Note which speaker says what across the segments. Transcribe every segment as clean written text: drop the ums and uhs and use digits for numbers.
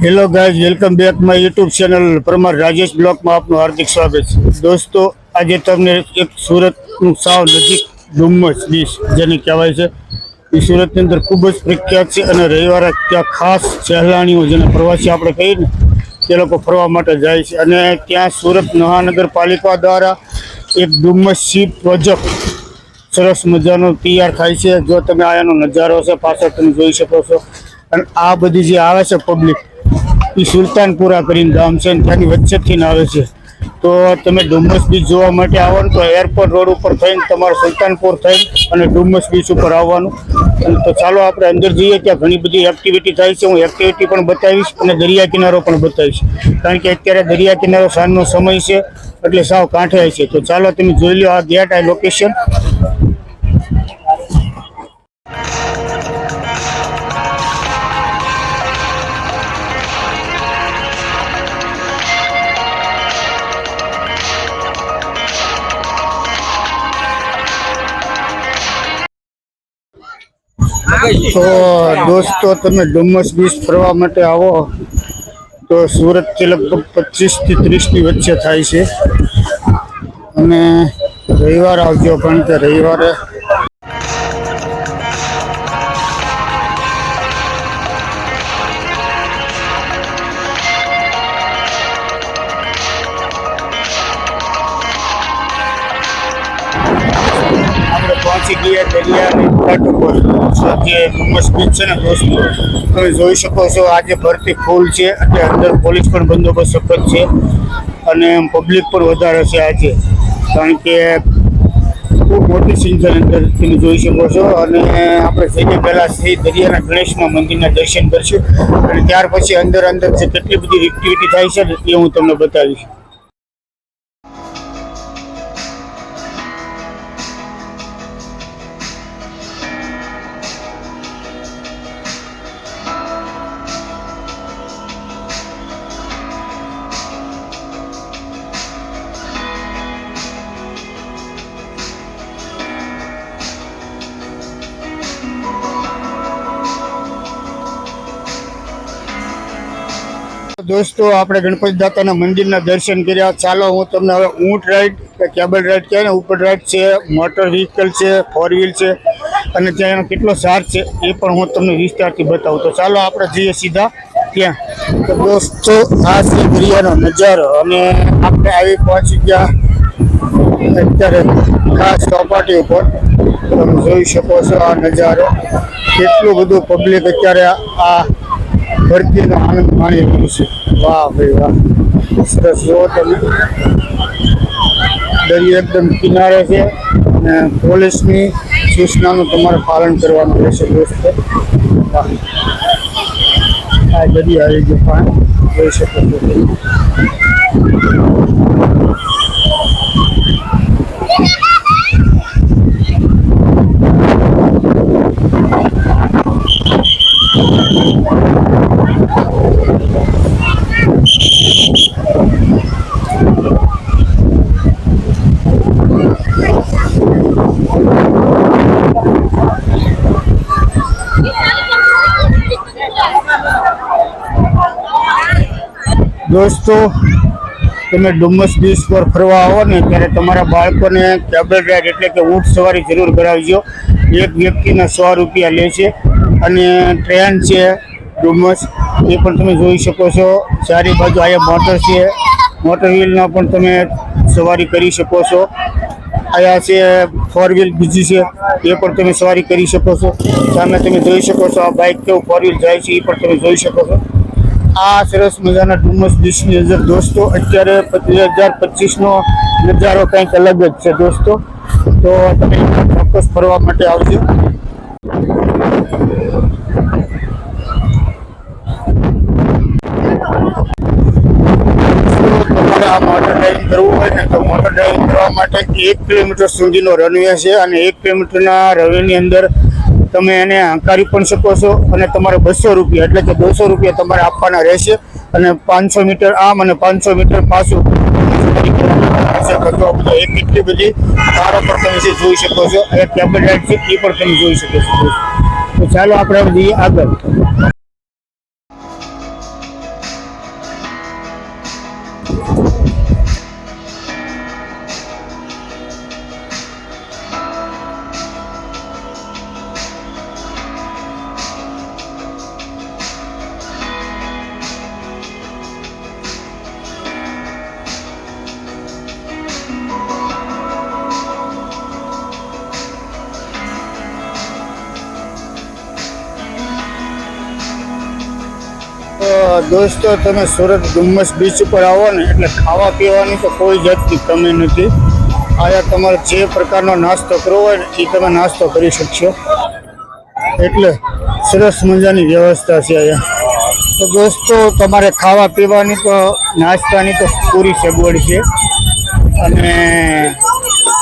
Speaker 1: Hello guys, welcome back my YouTube channel Parmar Rajesh blog में आपનું हार्दिक स्वागत છે। दोस्तों, આજે તમને એક સુરતનું સાવ નજીક ડુમ્મસ બીચ જેને કહેવાય છે એ સુરતની અંદર ખૂબ જ પ્રખ્યાત છે અને રવિવારે ત્યાં ખાસ સહેલાણીઓ જેને પ્રવાસી આપણે કહીએ ને તે લોકો ફરવા માટે જાય છે અને ત્યાં સુરત મહાનગરપાલિકા દ્વારા એક ડુમ્મસ સી પ્રોજેક્ટ સરસ મજાનો તૈયાર થાય છે। જો તમે આનો નજારો છે પાછળ તમે જોઈ શકો છો અને આ બધી જે આવે છે પબ્લિક એ સુલતાનપુરા કરીને ગામ છે ત્યાંની વચ્ચેથી આવે છે। તો તમે ડુમ્મસ બીચ જોવા માટે આવો ને તો એરપોર્ટ રોડ ઉપર થઈને તમારે સુલતાનપુર થઈને અને ડુમ્મસ બીચ ઉપર આવવાનું। તો ચાલો આપણે અંદર જઈએ, ત્યાં ઘણી બધી એક્ટિવિટી થાય છે। હું એક્ટિવિટી પણ બતાવીશ અને દરિયા કિનારો પણ બતાવીશ, કારણ કે અત્યારે દરિયા કિનારો સાંજનો સમય છે એટલે સાવ કાંઠે છે। તો ચાલો તમે જોઈ લો આ ગેટ, આ લોકેશન। તો દોસ્તો, તમે ડુમ્મસ બીચ ફરવા માટે આવો તો સુરતથી લગભગ 25 થી 30 ની વચ્ચે થાય છે અને રવિવાર આવજો, કારણ કે રવિવારે આપણે પહોંચી ગયા દરિયાની તટ ઉપર। જે ડુમ્મસ બીચ છે ને દોસ્તો, તમે જોઈ શકો છો આજે ભરતી ફૂલ છે એટલે અંદર પોલીસ પણ બંદોબસ્ત સખત છે અને પબ્લિક પણ વધારે છે આજે, કારણ કે ખૂબ મોટી સંખ્યા અંદર તમે જોઈ શકો છો। અને આપણે જઈને પહેલાં શ્રી દરિયાના ગણેશના મંદિરના દર્શન કરીશું અને ત્યાર પછી અંદર જે કેટલી બધી એક્ટિવિટી થાય છે ને એ હું તમને બતાવીશ। दोस्तों, આપણે ગણપતિ દાતાના મંદિરના દર્શન કર્યા। ચાલો હું તમને હવે ઊંટ રાઈડ કે કેબલ રાઈડ કહે ને ઉપર રાઈડ છે, મોટર વ્હીકલ છે, 4 વ્હીલ છે અને ત્યાં એનો કેટલો ચાર્જ છે એ પણ હું તમને વિસ્તારથી બતાવું। તો ચાલો આપણે જઈએ સીધા ત્યાં। તો દોસ્તો, આ છે દરિયાનો નજારો અને આપણે આવી પહોંચી ગયા અત્યારે ખાસ ચોપાટી ઉપર। તમે જોઈ શકો છો આ નજારો, કેટલું બધું પબ્લિક અત્યારે આ ભરતીનો આનંદ માણી રહ્યું છે। વાહ ભાઈ વાહ, સરસ। જો તમે દરિયો એકદમ કિનારે છે અને પોલીસની સૂચનાનું તમારે પાલન કરવાનું રહેશે દોસ્તો। વાહ, આ દરિયો આવી ગયો પાણી જોઈ શકો છો। दोस्तों, તમે ડુમ્મસ બીચ પર ફરવા આવો ને ત્યારે તમારા બાળકોને કેબલ રાઈડ એટલે કે ઊંટ સવારી જરૂર કરાવજો। એક વ્યક્તિના 100 રૂપિયા લે છે અને ટ્રેન છે ડુમ્મસ એ પણ તમે જોઈ શકો છો। ચારે બાજુ અહીંયા મોટર છે, મોટર વ્હીલના પણ તમે સવારી કરી શકો છો। અહીંયા છે 4 વ્હીલ બીજી છે એ પણ તમે સવારી કરી શકો છો। સામે તમે જોઈ શકો છો આ બાઇક કેવું 4 વ્હીલ જાય છે એ પણ તમે જોઈ શકો છો। આ સરસ મજાના ડુમ્મસ બીચની અંદર દોસ્તો અત્યારે 2025નો નજારો કંઈક અલગ જ છે દોસ્તો। તો તમે ચોક્કસ ફરવા માટે આવજો। તમારે આ મોટર ડ્રાઇવિંગ કરવું હોય ને તો મોટર ડ્રાઇવિંગ કરવા માટે 1 કિલોમીટર સુધીનો રનવે છે અને 1 કિલોમીટરના રનવેની અંદર તમે એને હંકારી પણ શકો છો અને તમારે 200 રૂપિયા એટલે કે 200 રૂપિયા તમારે આપવાના રહેશે અને 500 મીટર આમ અને 500 મીટર પાછું કેટલી બધી કારો પર તમે જોઈ શકો છો। કેબલ રાઈડ છે એ પણ તમે જોઈ શકો છો। તો ચાલો આપણે જઈએ આગળ। દોસ્તો, તમે સુરત ડુમ્મસ બીચ ઉપર આવો ને એટલે ખાવા પીવાની તો કોઈ જાતની કમી નથી. અહીંયા તમારે જે પ્રકારનો નાસ્તો કરવો હોય ને એ તમે નાસ્તો કરી શકશો. એટલે સરસ મજાની વ્યવસ્થા છે અહીંયા. તો દોસ્તો, તમારે ખાવા પીવાની તો નાસ્તાની તો પૂરી સગવડ છે. અને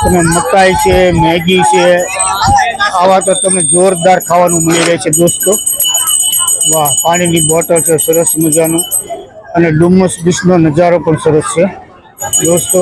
Speaker 1: તમે મકાઈ છે, મેગી છે, આવા તો તમે જોરદાર ખાવાનું મળી રહે છે દોસ્તો. વાહ, પાણીની બોટલ છે સરસ મજાનું. અને ડુમ્મસ બીચનો નજારો પણ સરસ છે દોસ્તો.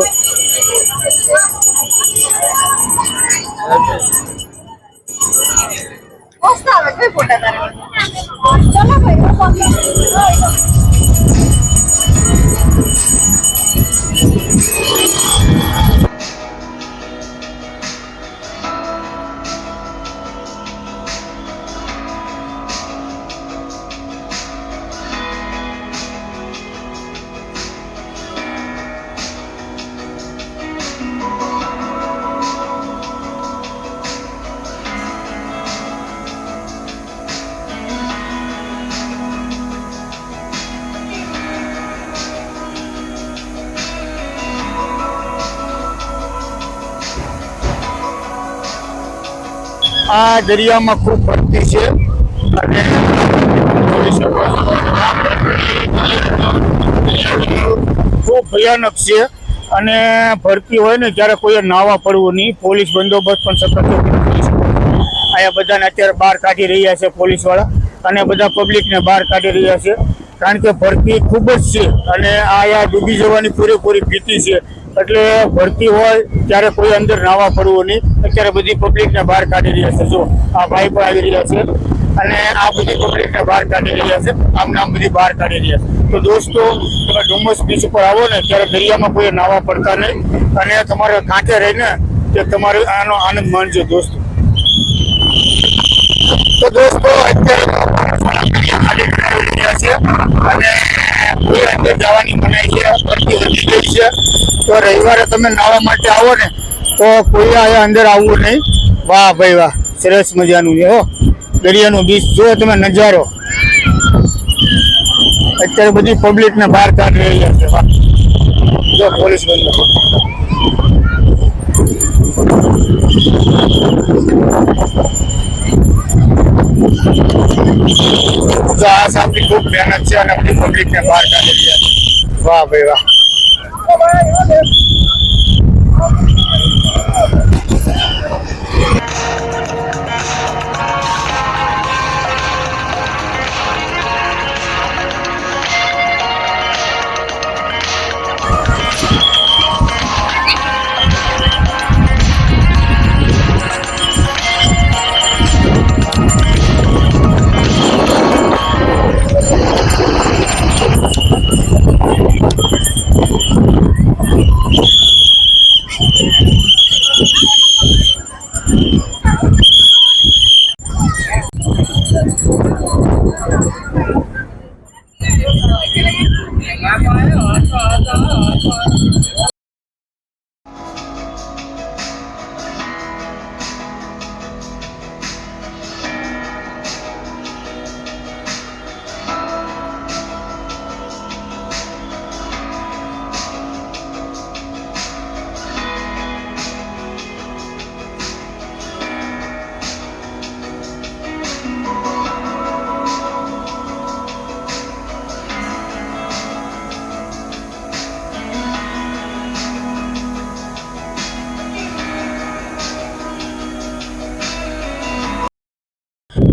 Speaker 1: આ દરિયામાં ખૂબ ભરતી છે અને ખૂબ ભયાનક છે. અને ભરતી હોય ને ત્યારે કોઈએ નાવા પડવું નહીં. પોલીસ બંદોબસ્ત પણ સતત અહીંયા બધાને અત્યારે બહાર કાઢી રહ્યા છે પોલીસવાળા, અને બધા પબ્લિકને બહાર કાઢી રહ્યા છે. કારણ કે ભરતી ખૂબ જ છે અને અહીંયા ડૂબી જવાની પૂરેપૂરી ભીતિ છે. એટલે ભરતી હોય ત્યારે કોઈ અંદર નાવા પડવું નહીં. અત્યારે બધી પબ્લિકને બહાર કાઢી રહ્યા છે. જો આ ભાઈ પણ આવી રહ્યા છે અને આ બધી પબ્લિકને બહાર કાઢી રહ્યા છે. આમ બધી બહાર કાઢી રહ્યા છે. તો દોસ્તો, તમે ડુમ્મસ બીચ ઉપર આવો ને ત્યારે દરિયામાં કોઈ નાવા પડતા નહીં અને તમારે કાંઠે રહીને કે તમારે આનો આનંદ માણજો દોસ્તો. તો દોસ્તો, અત્યારે અને કોઈ અંદર જવાની મનાઈ છે, ભરતી વધી ગઈ છે. તો રવિવારે તમે નાવા માટે આવો ને તો કોઈ અહીંયા અંદર આવવું નહીં. વાહ ભાઈ વાહ, સરસ મજાનું છે હો દરિયાનું બીચ. જો તમે નજારો, અત્યારે બધી પબ્લિકને બહાર કાઢી રહ્યા છે. વાહ, જો પોલીસ બંદો. તો આ સાપની ખૂબ મહેનત છે અને બધી પબ્લિકને બહાર કાઢી રહ્યા છે. વાહ ભાઈ વાહ.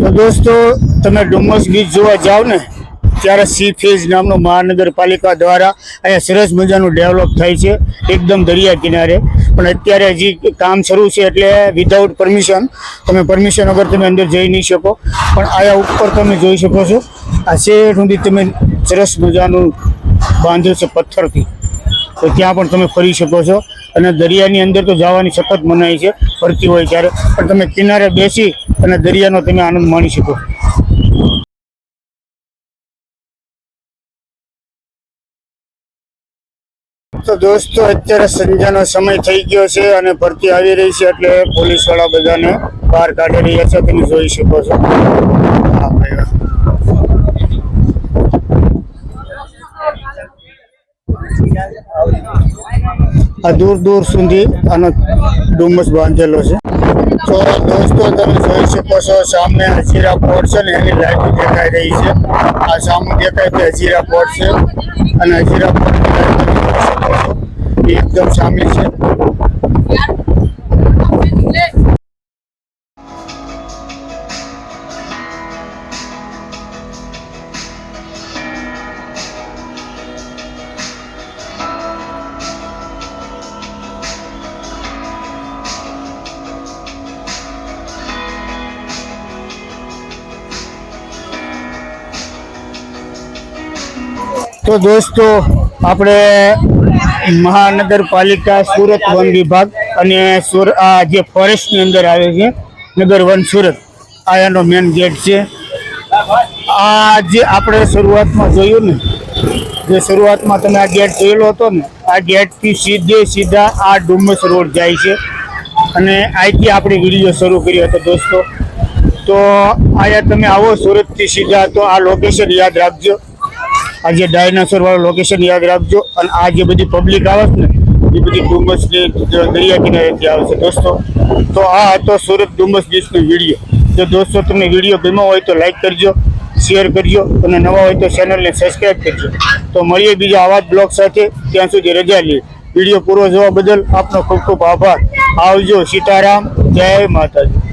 Speaker 1: તો દોસ્તો, તમે ડુમ્મસ બીચ જોવા જાઓ ને ત્યારે સી ફેઝ નામનું મહાનગરપાલિકા દ્વારા અહીંયા સરસ મજાનું ડેવલપ થાય છે એકદમ દરિયા કિનારે. પણ અત્યારે હજી કામ શરૂ છે એટલે વિધાઉટ પરમિશન, તમે પરમિશન વગર તમે અંદર જઈ નહીં શકો. પણ અહીંયા ઉપર તમે જોઈ શકો છો આ શેઠ સુધી તમે સરસ મજાનું બાંધ્યું છે પથ્થરથી. તો ત્યાં પણ તમે ફરી શકો છો. અને દરિયાની અંદર તો જવાની સખત મનાઈ છે ફરતી હોય ત્યારે, પણ તમે કિનારે બેસી અને દરિયાનો તમે આનંદ માણી શકો. તો દોસ્તો અત્યારે સંધ્યાનો સમય થઈ ગયો છે અને ભરતી આવી રહી છે, એટલે પોલીસ વાળા બધાને બહાર કાઢી રહ્યા છે. તમે જોઈ શકો છો. હા ભાઈ, આ દૂર દૂર સુધી આનો ડુમ્મસ બાંધેલો છે. તો દોસ્તો તમે જોઈ શકો છો સામે હજીરા પોર્ટ છે ને એની લાઈટ દેખાઈ રહી છે. આ સામે દેખાય તે હજીરા પોર્ટ છે અને હજીરા પોર્ટ એકદમ સામે છે. તો દોસ્તો આપણે મહાનગરપાલિકા સુરત વન વિભાગ અને આ જે ફોરેસ્ટની અંદર આવે છે નગર વન સુરત, આ એનો મેન ગેટ છે. આ જે આપણે શરૂઆતમાં જોયું ને, જે શરૂઆતમાં તમે આ ગેટ જોયેલો હતો ને, આ ગેટથી સીધા આ ડુમ્મસ રોડ જાય છે અને અહીંથી આપણે વિડીયો શરૂ કર્યો હતો દોસ્તો. તો અહીંયા તમે આવો સુરતથી સીધા તો આ લોકેશન યાદ રાખજો, આ જે ડાયનાસોર વાળું લોકેશન યાદ રાખજો. અને આ જે બધી પબ્લિક આવે છે ને એ બધી ડુમ્મસની દરિયા કિનારેથી આવે છે દોસ્તો. તો આ હતો સુરત ડુમ્મસ બીચનો વિડીયો. જો દોસ્તો તમને વિડીયો ગમ્યો હોય તો લાઈક કરજો, શેર કરજો અને નવા હોય તો ચેનલને સબસ્ક્રાઈબ કરજો. તો મળીએ બીજા આવા જ બ્લોગ સાથે, ત્યાં સુધી રજા લઈએ. વિડીયો પૂરો જોવા બદલ આપનો ખૂબ ખૂબ આભાર. આવજો. સીતારામ, જય માતાજી.